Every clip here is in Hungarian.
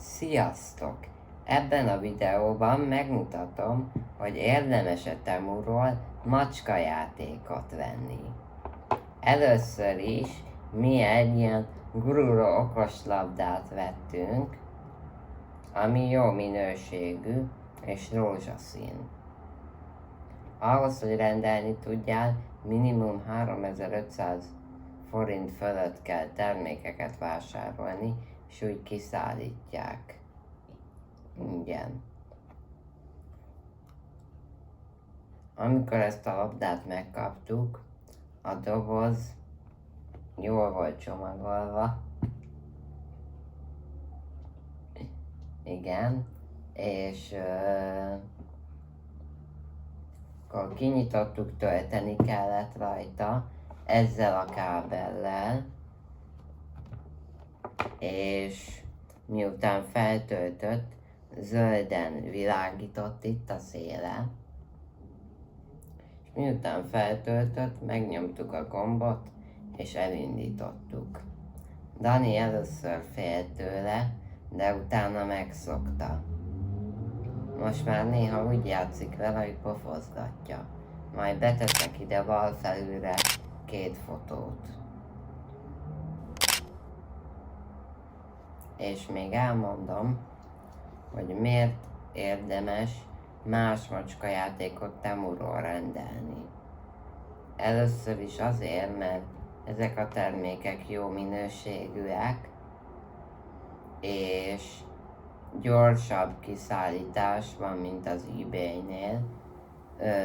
Sziasztok! Ebben a videóban megmutatom, hogy érdemes-e Temuról macskajátékot venni. Először is mi egy ilyen guruló okoslabdát vettünk, ami jó minőségű és rózsaszín. Ahhoz, hogy rendelni tudjál, minimum 3500 forint fölött kell termékeket vásárolni, és úgy kiszállítják ingyen. Amikor ezt a labdát megkaptuk, a doboz jól volt csomagolva. Igen, és akkor kinyitottuk, tölteni kellett rajta ezzel a kábellel, és miután feltöltött, zölden világított itt a széle, és miután feltöltött, megnyomtuk a gombot, és elindítottuk. Dani először félt tőle, de utána megszokta. Most már néha úgy játszik vele, hogy pofozgatja. Majd beteszek ide bal felülre 2 fotót. És még elmondom, hogy miért érdemes más macskajátékot Temuról rendelni. Először is azért, mert ezek a termékek jó minőségűek, és gyorsabb kiszállítás van, mint az eBay-nél.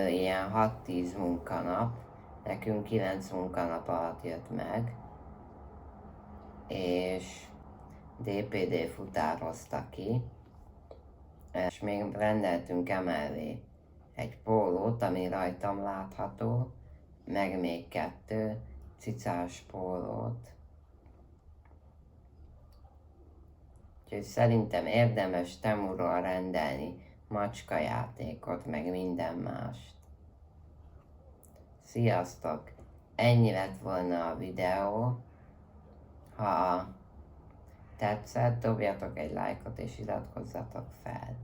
Ilyen 6-10 munkanap, nekünk 9 munkanap alatt jött meg, és DPD futározta ki, és még rendeltünk emellé egy pólót, ami rajtam látható, meg még 2 cicás pólót. Úgyhogy szerintem érdemes Temuról rendelni macskajátékot, meg minden mást. Sziasztok! Ennyi lett volna a videó. Ha tetszett, dobjatok egy lájkot és iratkozzatok fel.